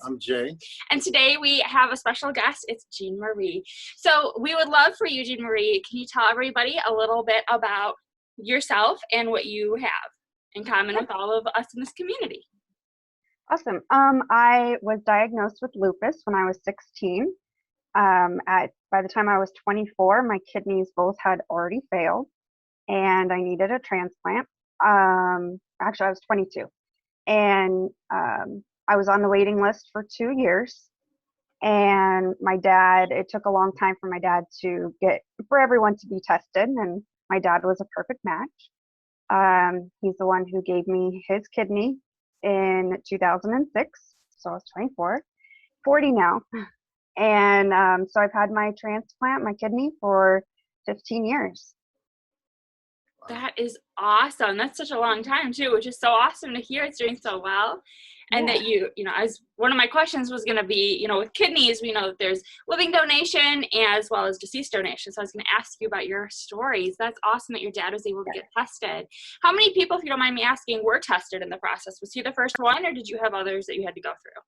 I'm Jay. And today we have a special guest. It's Jean Marie. So we would love for you, Jean Marie, can you tell everybody a little bit about yourself and what you have in common with all of us in this community? Awesome. I was diagnosed with lupus when I was 16. By the time I was 24, my kidneys both had already failed, and I needed a transplant. Actually, I was 22, and I was on the waiting list for 2 years. And it took a long time for my dad for everyone to be tested, and my dad was a perfect match. He's the one who gave me his kidney in 2006, so I was 24, 40 now. And so I've had my transplant, my kidney, for 15 years. That is awesome. That's such a long time too, which is so awesome to hear it's doing so well. And that as one of my questions was going to be, with kidneys, we know that there's living donation as well as deceased donation. So I was going to ask you about your stories. That's awesome that your dad was able to get tested. How many people, if you don't mind me asking, were tested in the process? Was he the first one, or did you have others that you had to go through?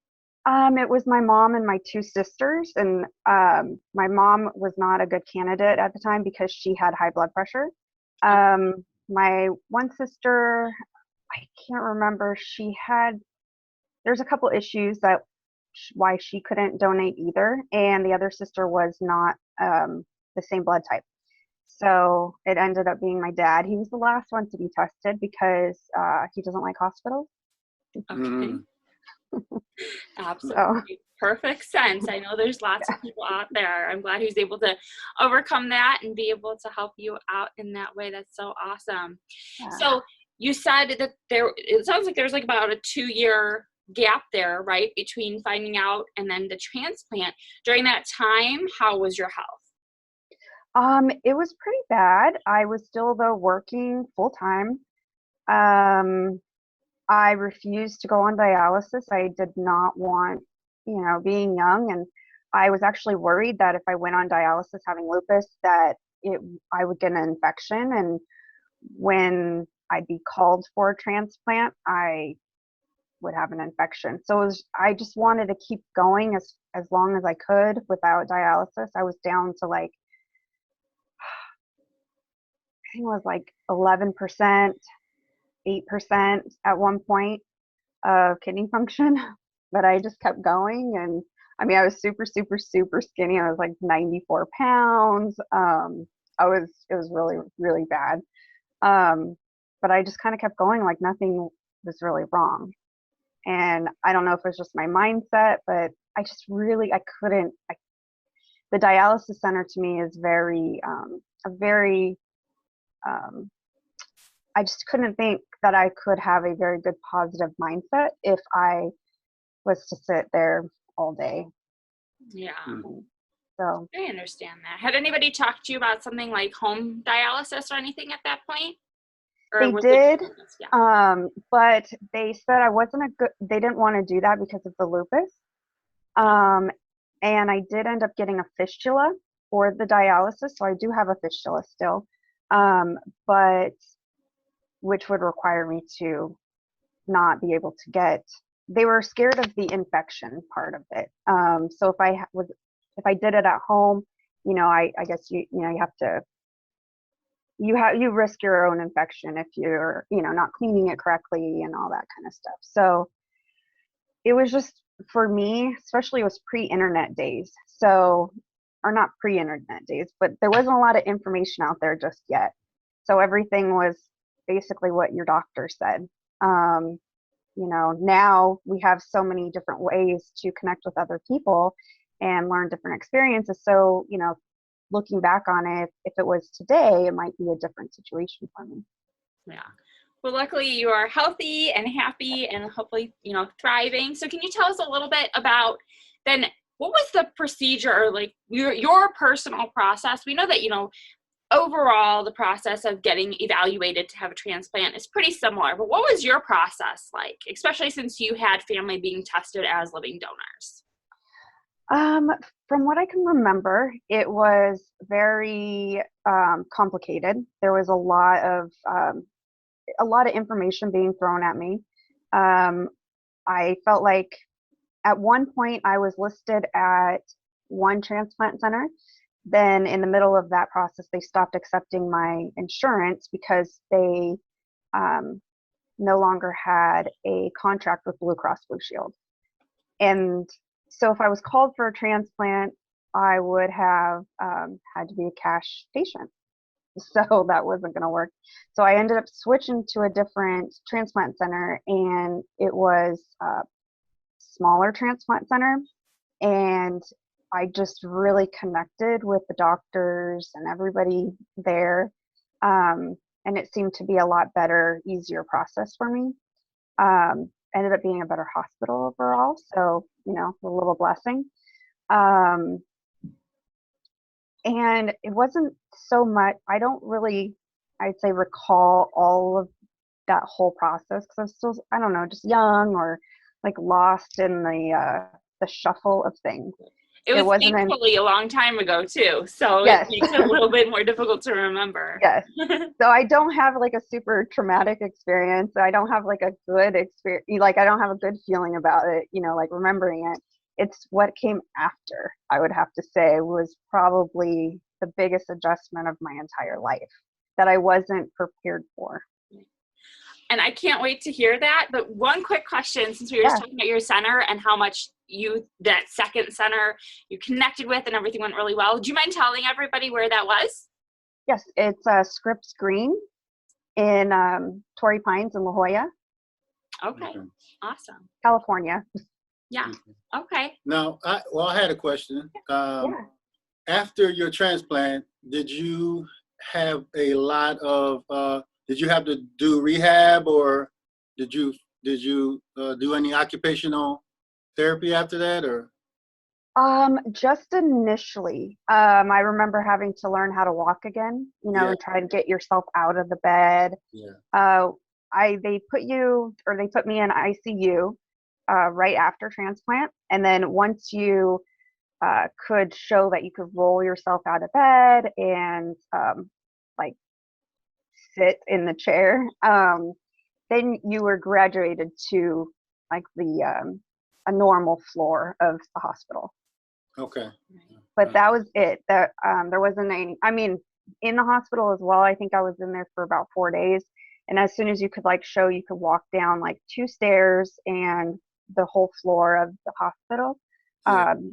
It was my mom and my two sisters, and my mom was not a good candidate at the time because she had high blood pressure. My one sister, I can't remember, there's a couple issues why she couldn't donate either, and the other sister was not the same blood type. So it ended up being my dad. He was the last one to be tested because he doesn't like hospitals. Okay. Absolutely. Perfect sense. I know there's lots of people out there. I'm glad he was able to overcome that and be able to help you out in that way. That's so awesome. So you said that it sounds like there's like about a 2-year gap there, right, between finding out and then the transplant. During that time, how was your health? It was pretty bad. I was still though working full time. I refused to go on dialysis. I did not want, being young, and I was actually worried that if I went on dialysis having lupus, that I would get an infection, and when I'd be called for a transplant, I would have an infection. So I just wanted to keep going as long as I could without dialysis. I was down to I think it was 11%, 8% at one point of kidney function, but I just kept going. And I mean, I was super, super, super skinny. I was 94 pounds. It was really, really bad. But I just kind of kept going like nothing was really wrong. And I don't know if it was just my mindset, but I just really, the dialysis center to me is I just couldn't think that I could have a very good positive mindset if I was to sit there all day. Yeah. So I understand that. Had anybody talked to you about something like home dialysis or anything at that point? They did, but they said they didn't want to do that because of the lupus. And I did end up getting a fistula for the dialysis, so I do have a fistula still, but which would require me to not be able to they were scared of the infection part of it. So if I did it at home, I guess you have to, you risk your own infection if you're, not cleaning it correctly and all that kind of stuff. So it was just, for me, especially, it was pre-internet days. So, or not pre-internet days, but there wasn't a lot of information out there just yet. So everything was basically what your doctor said. Now we have so many different ways to connect with other people and learn different experiences. So, looking back on it, if it was today, it might be a different situation for me. Yeah. Well, luckily you are healthy and happy and hopefully, thriving. So can you tell us a little bit about then what was the procedure, or your personal process? We know that, overall the process of getting evaluated to have a transplant is pretty similar, but what was your process like, especially since you had family being tested as living donors? From what I can remember, it was very complicated. There was a lot of information being thrown at me. I felt like at one point I was listed at one transplant center. Then in the middle of that process, they stopped accepting my insurance because they no longer had a contract with Blue Cross Blue Shield. And so if I was called for a transplant, I would have had to be a cash patient. So that wasn't going to work. So I ended up switching to a different transplant center, and it was a smaller transplant center. And I just really connected with the doctors and everybody there. And it seemed to be a lot better, easier process for me. Ended up being a better hospital overall. So, a little blessing. And it wasn't so much, I don't really, I'd say, recall all of that whole process because I was still, I don't know, just young or like lost in the shuffle of things. It was wasn't thankfully a long time ago too, so yes. It makes it a little bit more difficult to remember. Yes. So I don't have like a super traumatic experience. I don't have like a good experience. Like I don't have a good feeling about it, like remembering it. It's what came after, I would have to say, was probably the biggest adjustment of my entire life that I wasn't prepared for. And I can't wait to hear that. But one quick question, since we were just talking about your center and how much that second center you connected with and everything went really well. Do you mind telling everybody where that was? Yes, it's Scripps Green in Torrey Pines in La Jolla. Okay, awesome. California. Yeah, okay. Now, I had a question. After your transplant, did you have a lot of, did you have to do rehab, or did you do any occupational therapy after that, or? Just initially, I remember having to learn how to walk again, and try to get yourself out of the bed. Yeah. They put me in ICU right after transplant, and then once you could show that you could roll yourself out of bed and like sit in the chair, then you were graduated to like a normal floor of the hospital. Okay. But that was it. That there wasn't any. I mean, in the hospital as well. I think I was in there for about 4 days, and as soon as you could show you could walk down 2 stairs and the whole floor of the hospital,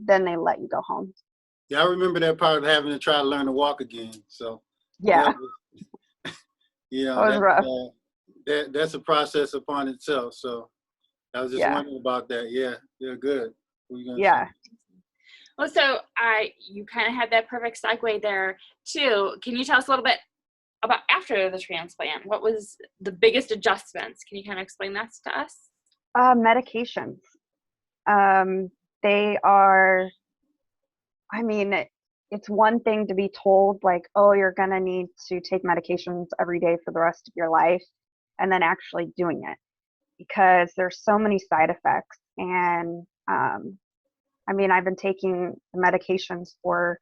then they let you go home. Yeah, I remember that part of having to try to learn to walk again. So yeah, that was rough. That's a process upon itself. So I was just wondering about that. Yeah, good. What were you gonna say? Well, so you kind of had that perfect segue there too. Can you tell us a little bit about after the transplant? What was the biggest adjustments? Can you kind of explain that to us? Medications. They are, I mean, it's one thing to be told oh, you're going to need to take medications every day for the rest of your life, and then actually doing it, because there's so many side effects. And I mean, I've been taking the medications for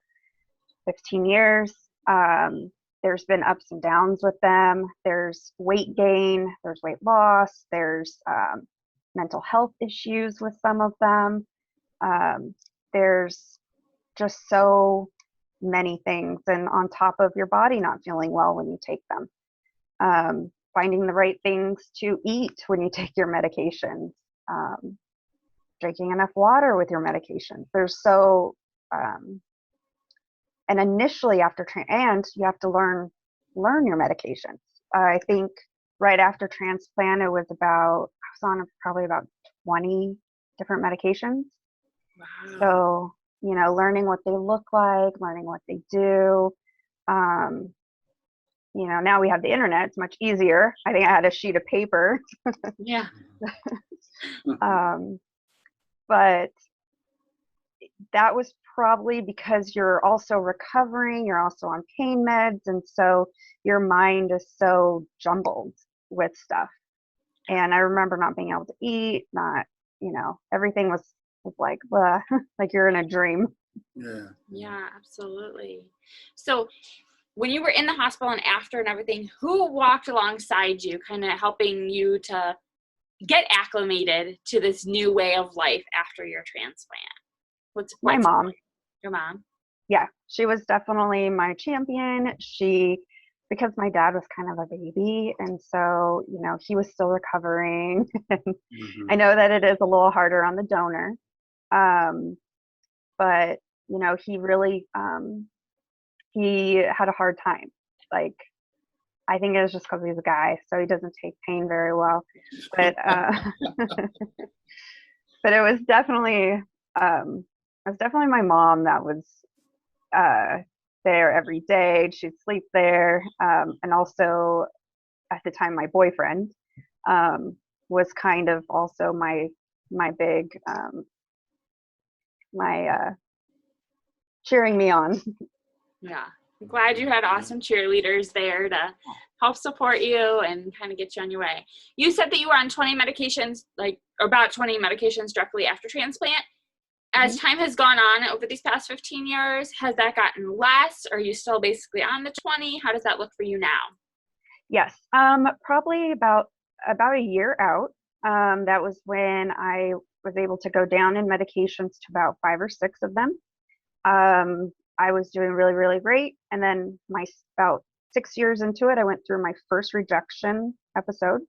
15 years. There's been ups and downs with them. There's weight gain, there's weight loss, there's mental health issues with some of them. There's just so many things. And on top of your body not feeling well when you take them. Finding the right things to eat when you take your medications. Drinking enough water with your medications. There's so, and initially after, and you have to learn your medications. I think right after transplant, I was on probably about 20 different medications. Wow. So, learning what they look like, learning what they do. Now we have the internet, it's much easier. I think I had a sheet of paper. Yeah. But that was probably because you're also recovering, you're also on pain meds, and so your mind is so jumbled with stuff. And I remember not being able to eat, everything was like, blah, like you're in a dream. Yeah, absolutely. So when you were in the hospital and after and everything, who walked alongside you, kind of helping you to get acclimated to this new way of life after your transplant? My mom. Your mom? Yeah, she was definitely my champion. Because my dad was kind of a baby, and so, you know, he was still recovering. Mm-hmm. I know that it is a little harder on the donor, but, you know, he really, he had a hard time. Like, I think it was just because he's a guy, so he doesn't take pain very well. But but it was definitely my mom that was there every day. She'd sleep there, and also at the time my boyfriend was kind of also my big cheering me on. Yeah. I'm glad you had awesome cheerleaders there to help support you and kind of get you on your way. You said that you were on 20 medications, like about 20 medications directly after transplant. As time has gone on over these past 15 years, has that gotten less? Or are you still basically on the 20? How does that look for you now? Yes, probably about a year out. That was when I was able to go down in medications to about 5 or 6 of them. I was doing really, really great. And then about 6 years into it, I went through my first rejection episode.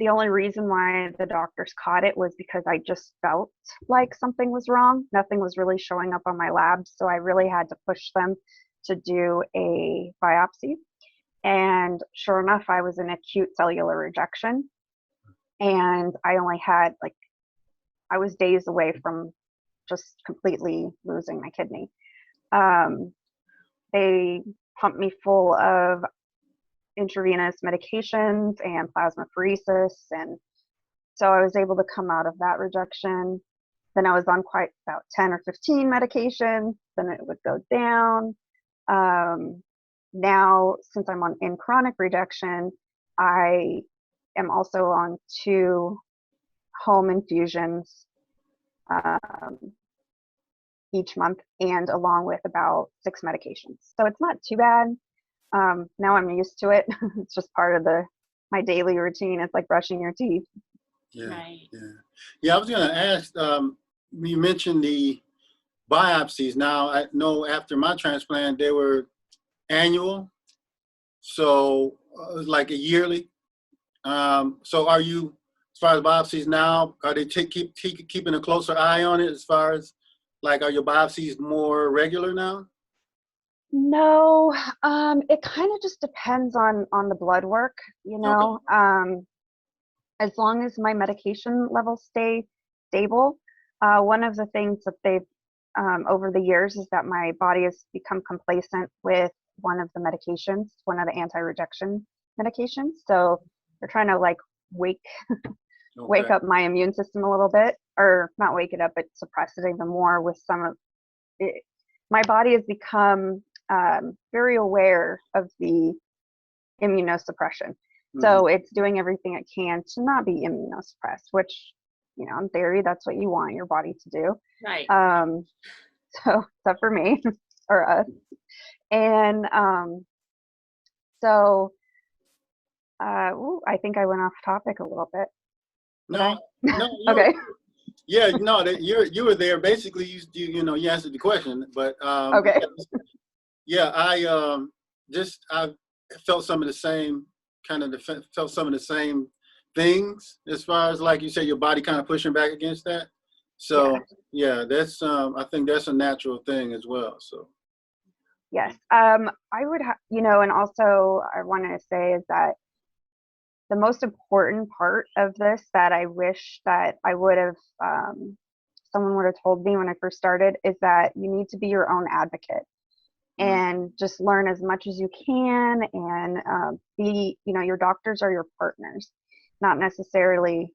The only reason why the doctors caught it was because I just felt like something was wrong. Nothing was really showing up on my labs, so I really had to push them to do a biopsy. And sure enough, I was in acute cellular rejection, and I only had I was days away from just completely losing my kidney. They pumped me full of intravenous medications and plasmapheresis, and so I was able to come out of that rejection. Then I was on quite about 10 or 15 medications, then it would go down. Now, since I'm in chronic rejection, I am also on 2 home infusions each month, and along with about 6 medications. So it's not too bad. Now I'm used to it. It's just part of my daily routine. It's like brushing your teeth. Yeah, Right. yeah. I was going to ask. You mentioned the biopsies. Now I know after my transplant they were annual, so it was like a yearly. So are you, as far as biopsies now, are they keeping a closer eye on it? As far as are your biopsies more regular now? No, it kind of just depends on the blood work, you know. Okay. As long as my medication levels stay stable. One of the things that they've over the years is that my body has become complacent with one of the medications, one of the anti-rejection medications. So they're trying to wake wake up my immune system a little bit, or not wake it up, but suppress it even more with some of it. My body has become very aware of the immunosuppression. So it's doing everything it can to not be immunosuppressed, which, you know, in theory, that's what you want your body to do. Right. So except for me or us. And so I think I went off topic a little bit. No, Okay. Yeah, no, you were there. Basically, you answered the question, but Okay. yeah, I felt some of the same felt some of the same things as far as, like you said, your body kind of pushing back against that. So yeah, that's I think that's a natural thing as well. So yes, I would and also I wanted to say is that the most important part of this that I wish that I would have someone would have told me when I first started is that you need to be your own advocate and just learn as much as you can, and your doctors are your partners, not necessarily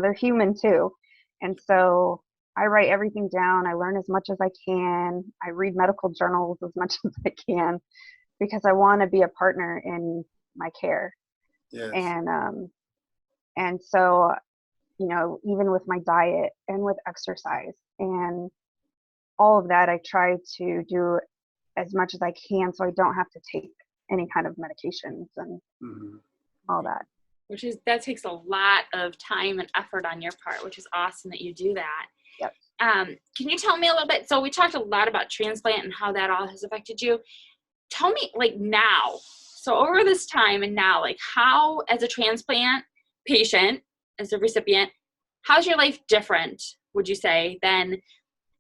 they're human too. And so I write everything down. I learn as much as I can. I read medical journals as much as I can because I want to be a partner in my care. yes. And so, even with my diet and with exercise and all of that, I try to do as much as I can so I don't have to take any kind of medications and all that. that takes a lot of time and effort on your part, which is awesome that you do that. Yep. Can you tell me a little bit? So we talked a lot about transplant and how that all has affected you. Tell me, like, now, so over this time and now, like, how, as a transplant patient, as a recipient, how's your life different, would you say, than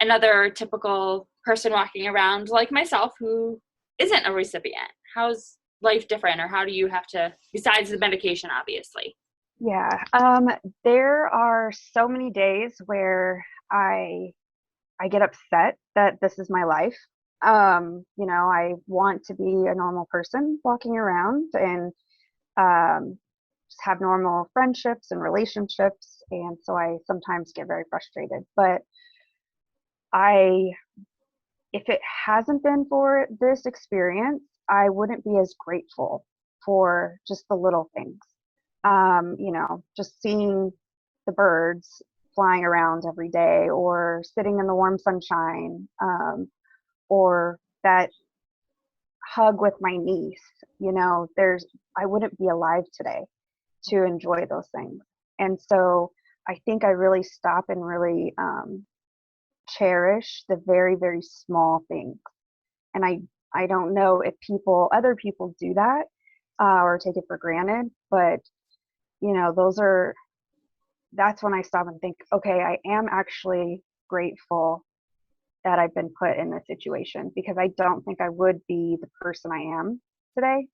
another typical person walking around like myself who isn't a recipient? How's life different, or how do you have to, besides the medication, obviously? Yeah. There are so many days where I get upset that this is my life. I want to be a normal person walking around and just have normal friendships and relationships. And so I sometimes get very frustrated. But if it hasn't been for this experience, I wouldn't be as grateful for just the little things. Just seeing the birds flying around every day, or sitting in the warm sunshine, or that hug with my niece. I wouldn't be alive today to enjoy those things. And so I think I really stop and really cherish the very, very small things. And I don't know if other people do that or take it for granted, but that's when I stop and think, okay, I am actually grateful that I've been put in this situation, because I don't think I would be the person I am today.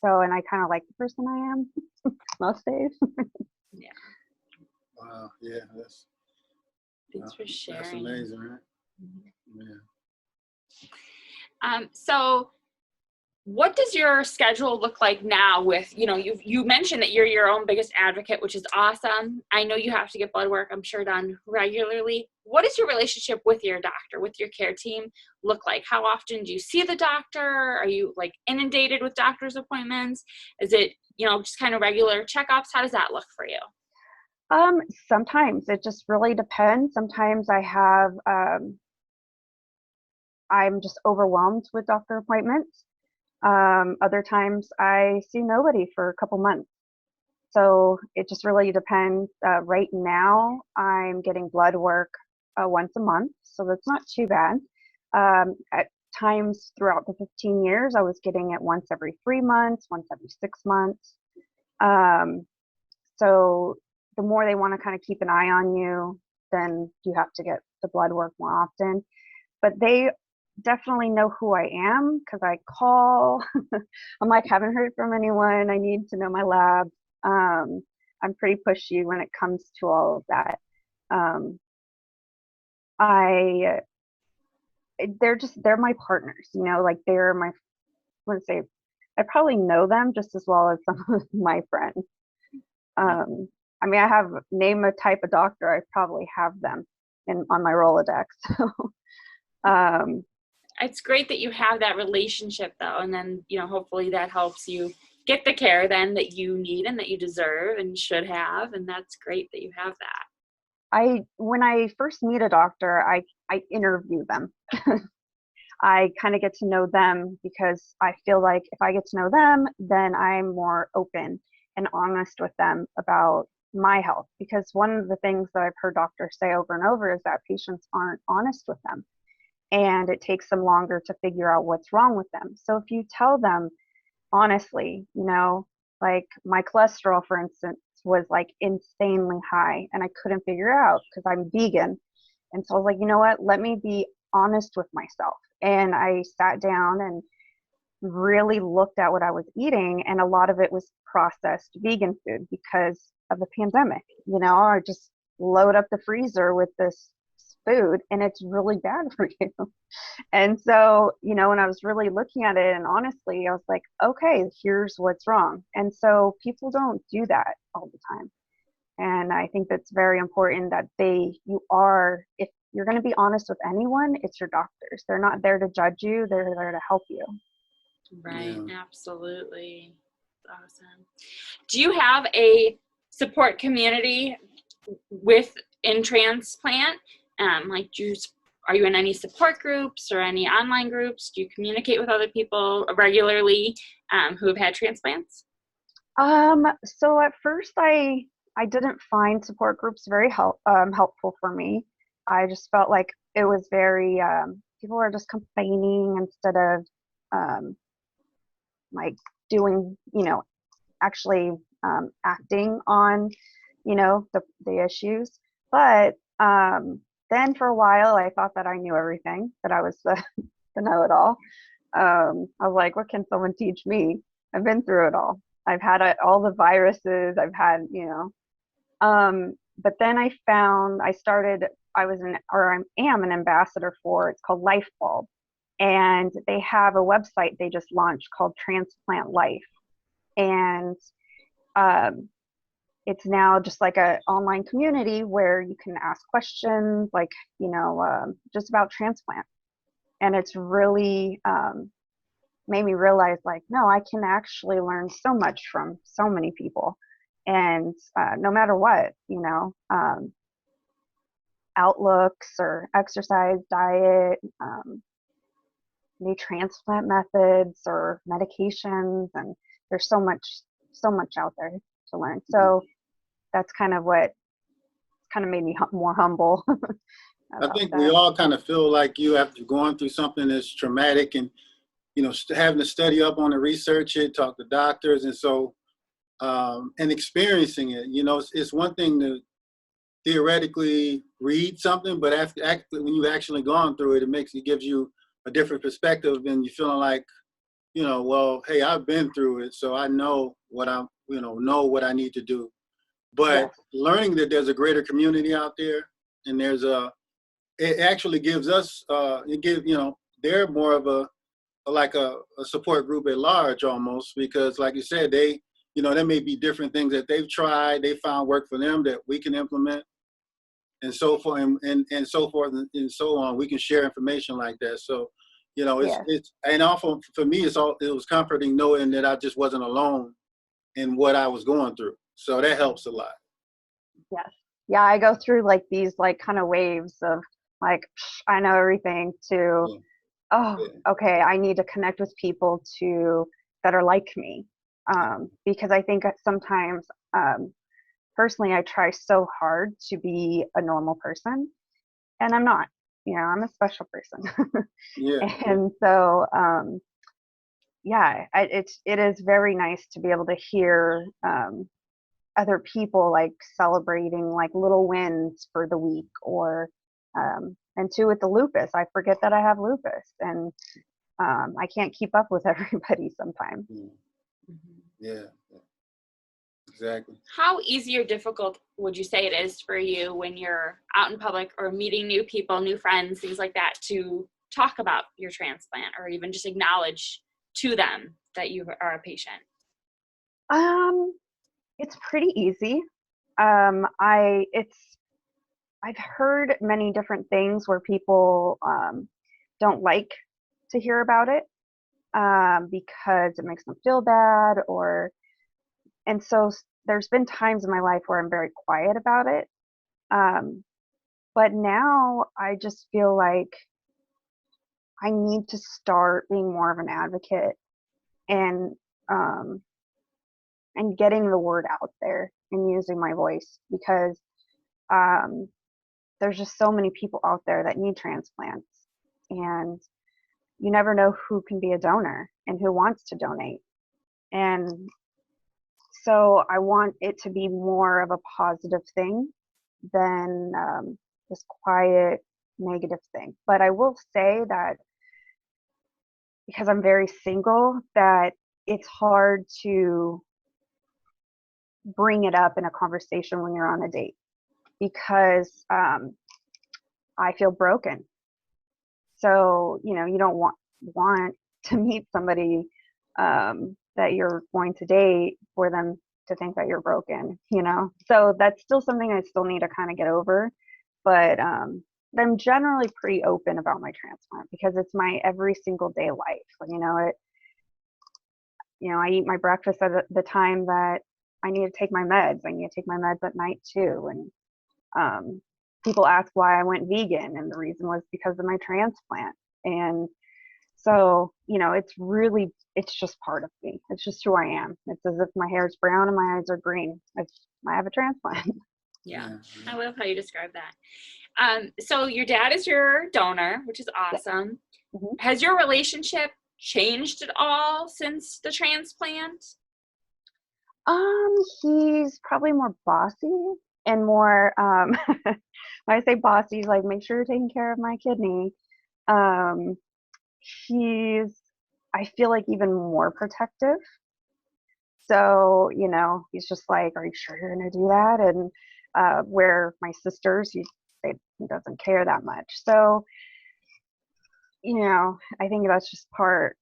So, and I kind of like the person I am most days. Yeah. Wow. Yeah. Thanks for sharing. That's amazing, right? Mm-hmm. Yeah. So what does your schedule look like now with, you mentioned that you're your own biggest advocate, which is awesome. I know you have to get blood work, I'm sure, done regularly. What does your relationship with your doctor, with your care team look like? How often do you see the doctor? Are you like inundated with doctor's appointments? Is it, just kind of regular checkups? How does that look for you? Sometimes it just really depends. Sometimes I'm just overwhelmed with doctor appointments. Other times I see nobody for a couple months. So it just really depends. Right now I'm getting blood work once a month, so that's not too bad. At times throughout the 15 years, I was getting it once every 3 months, once every 6 months. So the more they want to kind of keep an eye on you, then you have to get the blood work more often. But they definitely know who I am, because I call. I'm like, haven't heard from anyone. I need to know my lab. I'm pretty pushy when it comes to all of that. They're my partners, like they're my, let's say, I probably know them just as well as some of my friends. I mean, name a type of doctor, I probably have them on my Rolodex. So, it's great that you have that relationship, though, and then hopefully that helps you get the care then that you need and that you deserve and should have, and that's great that you have that. When I first meet a doctor, I interview them. I kind of get to know them, because I feel like if I get to know them, then I'm more open and honest with them about my health. Because one of the things that I've heard doctors say over and over is that patients aren't honest with them, and it takes them longer to figure out what's wrong with them. So if you tell them honestly, like my cholesterol, for instance, was like insanely high, and I couldn't figure out because I'm vegan. And so I was like, you know what, let me be honest with myself. And I sat down and really looked at what I was eating, and a lot of it was processed vegan food because of the pandemic. I just load up the freezer with this food, and it's really bad for you. And so, when I was really looking at it, and honestly, I was like, okay, here's what's wrong. And so people don't do that all the time. And I think that's very important that if you're going to be honest with anyone, it's your doctors. They're not there to judge you. They're there to help you. Right. Yeah. Absolutely. Awesome. Do you have a support community in transplant? Are you in any support groups or any online groups? Do you communicate with other people regularly who have had transplants? So at first I didn't find support groups very helpful for me. I just felt like it was very people were just complaining instead of um, like doing, actually acting on, the issues. But then for a while, I thought that I knew everything, that I was the know-it-all. I was like, what can someone teach me? I've been through it all. I've had all the viruses. I've had, but then I was or I am an ambassador for, it's called Life Bulb. And they have a website they just launched called Transplant Life. And um, it's now just like an online community where you can ask questions, like, just about transplant. And it's really made me realize, like, no, I can actually learn so much from so many people. And no matter what, outlooks or exercise, diet, new transplant methods or medications, and there's so much out there to learn. So that's kind of what made me more humble. I think we all kind of feel like you after going through something that's traumatic and, having to study up on it, research it, talk to doctors. And so, and experiencing it, it's one thing to theoretically read something, but when you've actually gone through it, it gives you a different perspective, and you're feeling like, well, hey, I've been through it, so I know what know what I need to do. But learning that there's a greater community out there, and it actually gives us, they're more of a support group at large almost, because like you said, there may be different things that they've tried, they found work for them that we can implement, and so forth, and so forth and so on. We can share information like that. So, it's and also for me, it was comforting knowing that I just wasn't alone in what I was going through. So that helps a lot. Yes. Yeah, I go through like these like kind of waves of like, I know everything, to okay, I need to connect with people that are like me. Because I think sometimes, personally, I try so hard to be a normal person, and I'm not. I'm a special person. Yeah. And so, it is very nice to be able to hear other people like celebrating like little wins for the week, or and too with the lupus, I forget that I have lupus, and I can't keep up with everybody sometimes. Yeah, exactly. How easy or difficult would you say it is for you when you're out in public or meeting new people, new friends, things like that, to talk about your transplant, or even just acknowledge to them that you are a patient? It's pretty easy. I've heard many different things where people don't like to hear about it, because it makes them feel bad, and so there's been times in my life where I'm very quiet about it. But now I just feel like I need to start being more of an advocate, and um, getting the word out there and using my voice, because um, there's just so many people out there that need transplants, and you never know who can be a donor and who wants to donate. And so I want it to be more of a positive thing than this quiet negative thing. But I will say that because I'm very single, that it's hard to bring it up in a conversation when you're on a date, because I feel broken. So, you don't want to meet somebody that you're going to date for them to think that you're broken, So that's still something I still need to kind of get over. But I'm generally pretty open about my transplant, because it's my every single day life. I eat my breakfast at the time that I need to take my meds. I need to take my meds at night too. And people ask why I went vegan, and the reason was because of my transplant. And So, it's just part of me. It's just who I am. It's as if my hair is brown and my eyes are green. I have a transplant. Yeah. I love how you describe that. So your dad is your donor, which is awesome. Mm-hmm. Has your relationship changed at all since the transplant? He's probably more bossy and more, when I say bossy, he's like, make sure you're taking care of my kidney. He's, I feel like, even more protective. So, he's just like, are you sure you're going to do that? And where my sisters, he doesn't care that much. So, I think that's just part.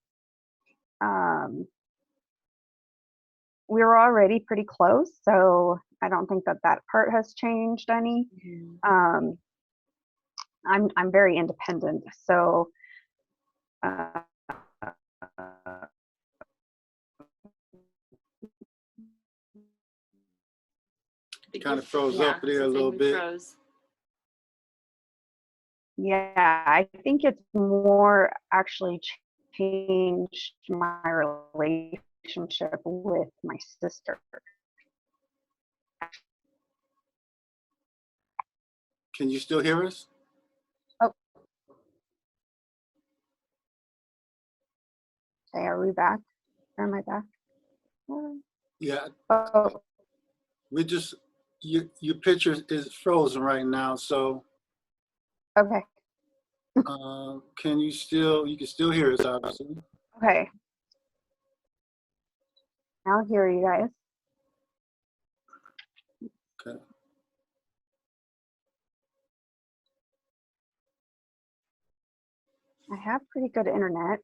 We were already pretty close, so I don't think that part has changed any. Mm-hmm. I'm very independent, so kind of froze up there a little bit. Yeah, I think it's more actually changed my relationship with my sister. Can you still hear us? Oh. Okay, are we back? Am I back? Yeah. Oh. We just, your picture is frozen right now, so. Okay. You can still hear us, obviously. Okay. I'll hear you guys. Okay. I have pretty good internet.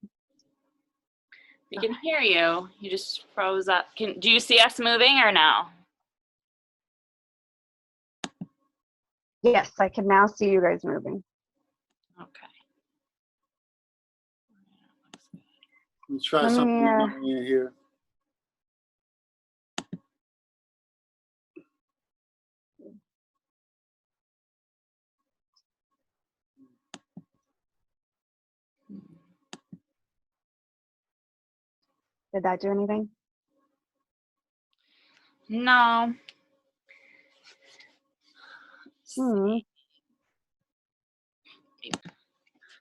We can hear you. You just froze up. Do you see us moving or no? Yes, I can now see you guys moving. Okay. Let's try something in here. Did that do anything? No.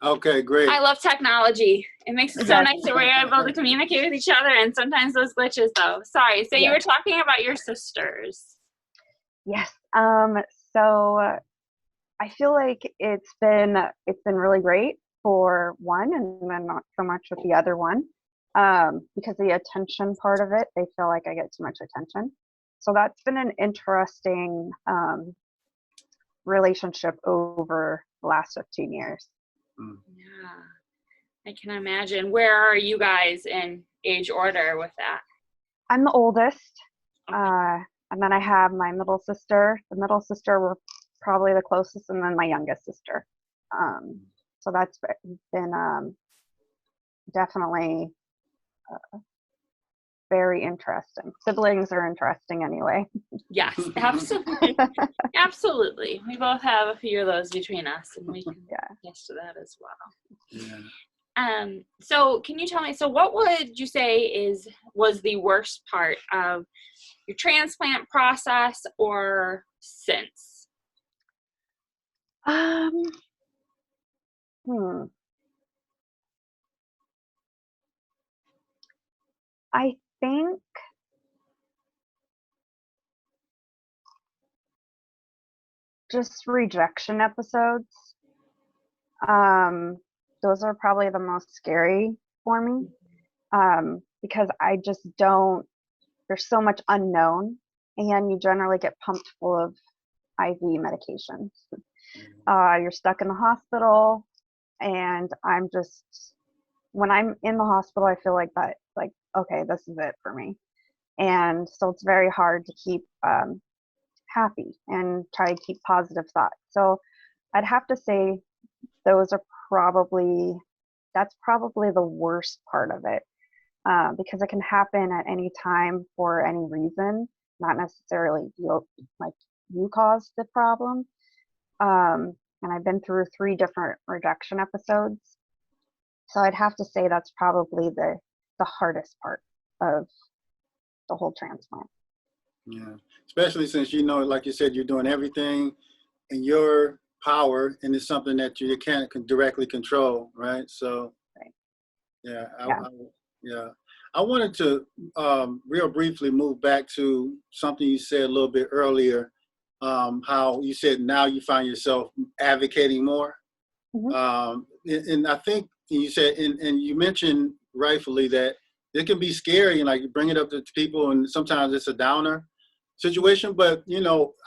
Okay, great. I love technology. It makes it so nice that we're able to communicate with each other, and sometimes those glitches though. Sorry. So you were talking about your sisters. Yes. So I feel like it's been really great for one, and then not so much with the other one, because the attention part of it, they feel like I get too much attention. So that's been an interesting relationship over the last 15 years. Yeah, I can imagine. Where are you guys in age order with that? I'm the oldest, and then I have my middle sister. The middle sister were probably the closest, and then my youngest sister. So that's been definitely very interesting. Siblings are interesting anyway. Yes, absolutely. Absolutely. We both have a few of those between us, and we can attest to that as well. Yeah. So can you tell me, so what would you say was the worst part of your transplant process or since? I think just rejection episodes. Those are probably the most scary for me, because I just don't, there's so much unknown, and you generally get pumped full of IV medications. You're stuck in the hospital, and when I'm in the hospital, I feel like that, like, okay, this is it for me. And so it's very hard to keep happy and try to keep positive thoughts. So I'd have to say that's probably the worst part of it, because it can happen at any time for any reason, not necessarily you caused the problem. And I've been through 3 different rejection episodes. So I'd have to say that's probably the hardest part of the whole transplant. Yeah, especially since like you said, you're doing everything in your power, and it's something that you can't directly control, right? So, Right. yeah, Yeah. yeah. I wanted to real briefly move back to something you said a little bit earlier. How you said now you find yourself advocating more, and I think you said, and you mentioned rightfully that it can be scary, and like you bring it up to people, and sometimes it's a downer situation. But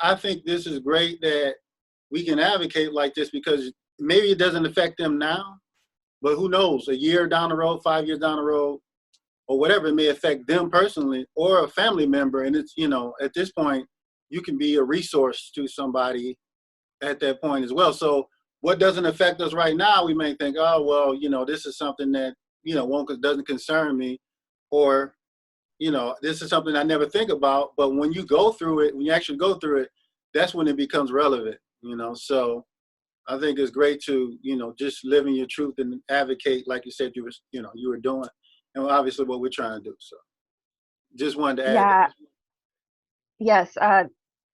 I think this is great that we can advocate like this, because maybe it doesn't affect them now, but who knows, a year down the road, 5 years down the road, or whatever, it may affect them personally or a family member. And it's, at this point, you can be a resource to somebody at that point as well. So what doesn't affect us right now, we may think, oh, well, this is something that, doesn't concern me, or, this is something I never think about. But when you go through it, when you actually go through it, that's when it becomes relevant, So I think it's great to, just live in your truth and advocate, like you said, you were doing, and obviously what we're trying to do. So just wanted to add Yeah. that. Yes.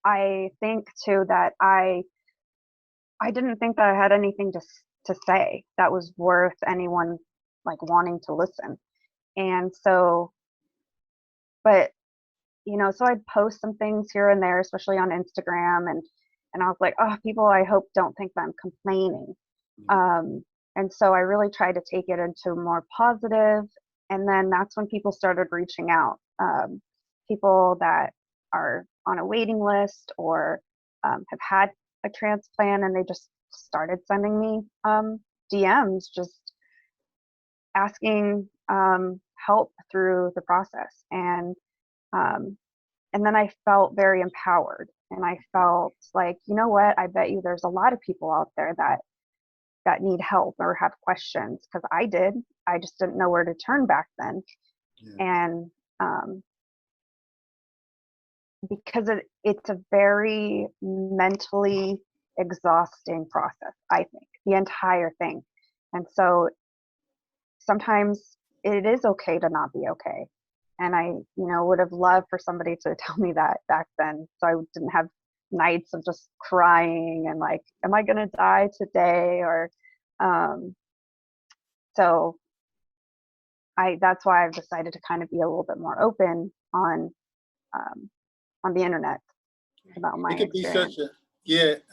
I think too that I didn't think that I had anything to say that was worth anyone like wanting to listen. And so, but so I'd post some things here and there, especially on Instagram, and I was like, oh, people, I hope don't think that I'm complaining. And so I really tried to take it into more positive, and then that's when people started reaching out. People that are on a waiting list or have had a transplant, and they just started sending me DMs, just asking help through the process. And then I felt very empowered, and I felt like, you know what, I bet you there's a lot of people out there that need help or have questions, because I did. I just didn't know where to turn back then. Yeah. And because it's a very mentally exhausting process, I think, the entire thing. And so sometimes it is okay to not be okay. And I, would have loved for somebody to tell me that back then, so I didn't have nights of just crying and like, am I going to die today? Or, so that's why I've decided to kind of be a little bit more open on the internet about my experience.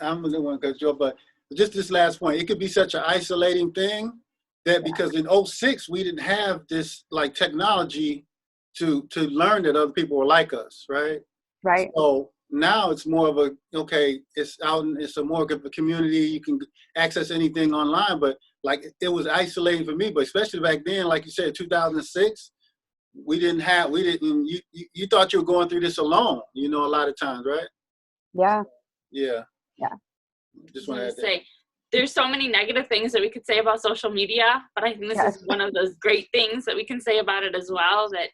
I'm the one cut you off, but just this last point, it could be such an isolating thing that because in 2006 we didn't have this like technology to learn that other people were like us, right? Right. So now it's more of it's a more of a community. You can access anything online, but like it was isolating for me. But especially back then, like you said, 2006, you thought you were going through this alone, a lot of times, right? Yeah. Yeah. Yeah. Just want to say, there's so many negative things that we could say about social media, but I think this is one of those great things that we can say about it as well, that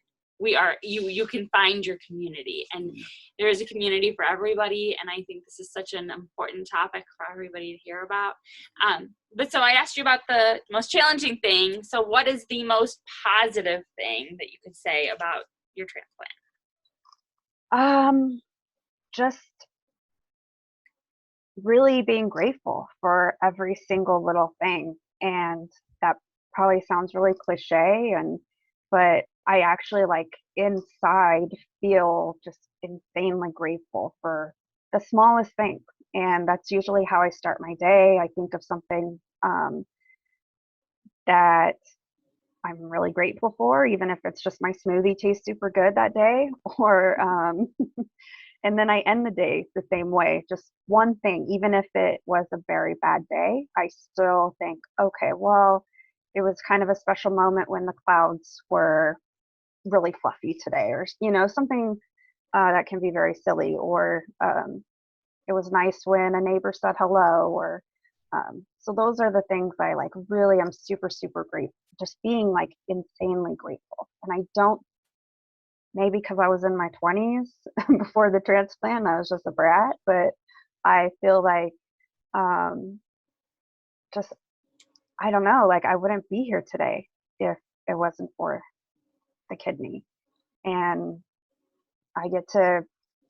you can find your community, and there is a community for everybody. And I think this is such an important topic for everybody to hear about. But so I asked you about the most challenging thing. So what is the most positive thing that you could say about your transplant? Just really being grateful for every single little thing. And that probably sounds really cliche, but I actually like inside feel just insanely grateful for the smallest things. And that's usually how I start my day. I think of something that I'm really grateful for, even if it's just my smoothie tastes super good that day, or and then I end the day the same way, just one thing. Even if it was a very bad day, I still think, okay, well, it was kind of a special moment when the clouds were really fluffy today, or something that can be very silly, or it was nice when a neighbor said hello, or so those are the things I like really am super, super grateful, just being like insanely grateful. And I don't, maybe because I was in my 20s before the transplant, I was just a brat, but I feel like just I don't know, like I wouldn't be here today if it wasn't for the kidney. And I get to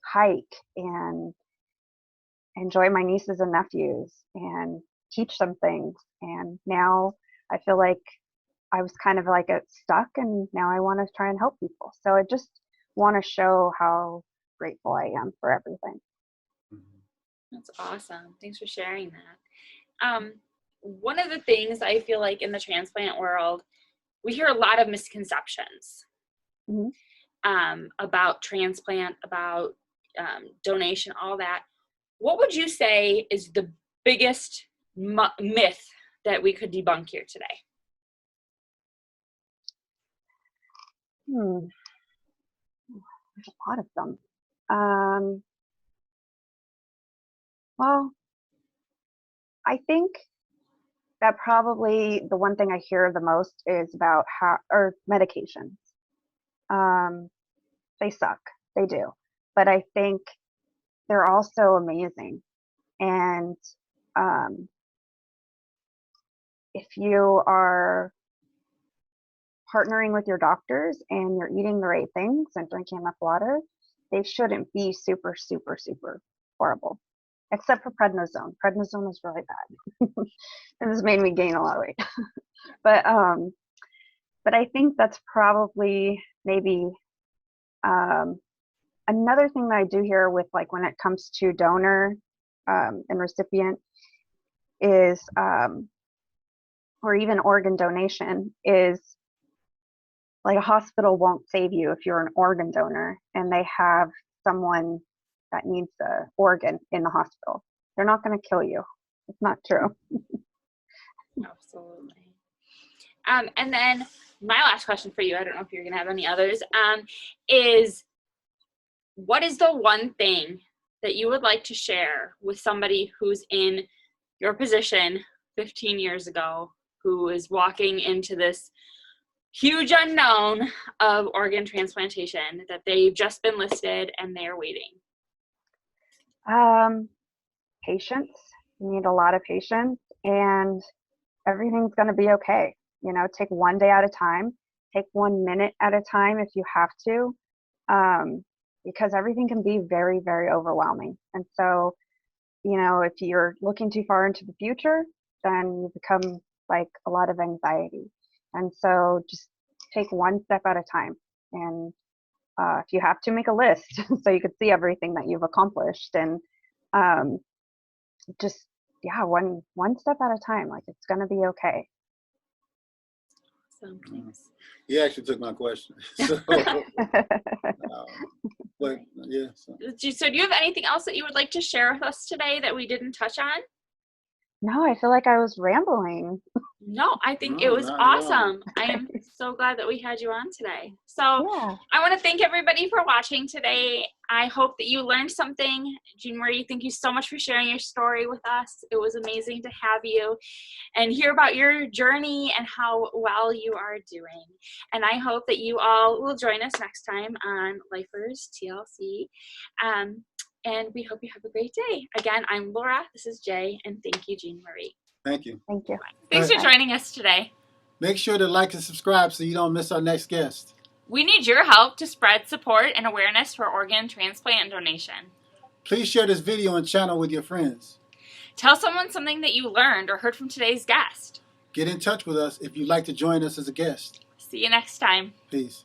hike and enjoy my nieces and nephews and teach them things. And now I feel like I was kind of like stuck, and now I want to try and help people. So I just want to show how grateful I am for everything. That's awesome. Thanks for sharing that. One of the things I feel like in the transplant world, we hear a lot of misconceptions about transplant, about donation, all that. What would you say is the biggest myth that we could debunk here today? There's a lot of them. Well, I think that probably the one thing I hear the most is about medications. They suck. They do. But I think they're also amazing. And if you are partnering with your doctors and you're eating the right things and drinking enough water, they shouldn't be super, super, super horrible. Except for prednisone. Prednisone is really bad. It has made me gain a lot of weight. But I think that's probably maybe another thing that I do hear with, like, when it comes to donor and recipient is, or even organ donation, is like a hospital won't save you if you're an organ donor and they have someone that needs the organ in the hospital. They're not going to kill you. It's not true. Absolutely. And then my last question for you, I don't know if you're going to have any others, is what is the one thing that you would like to share with somebody who's in your position 15 years ago, who is walking into this huge unknown of organ transplantation, that they've just been listed and they're waiting? Patience. You need a lot of patience, and everything's going to be okay. You know, take one day at a time, take 1 minute at a time if you have to, because everything can be very, very overwhelming. And so, you know, if you're looking too far into the future, then you become like a lot of anxiety. And so just take one step at a time. And if you have to, make a list so you can see everything that you've accomplished. And just, yeah, one step at a time. Like, it's going to be okay. Awesome. Thanks. You actually took my question. So, but yeah. So do you have anything else that you would like to share with us today that we didn't touch on? No, I feel like I was rambling. No, I think it was awesome. I am so glad that we had you on today. So yeah. I want to thank everybody for watching today. I hope that you learned something. Jean Marie, thank you so much for sharing your story with us. It was amazing to have you and hear about your journey and how well you are doing. And I hope that you all will join us next time on Lifers TLC. And we hope you have a great day. Again, I'm Laura. This is Jay. And thank you, Jean Marie. Thank you. Thank you. Thanks for joining us today. Make sure to like and subscribe so you don't miss our next guest. We need your help to spread support and awareness for organ transplant and donation. Please share this video and channel with your friends. Tell someone something that you learned or heard from today's guest. Get in touch with us if you'd like to join us as a guest. See you next time. Peace.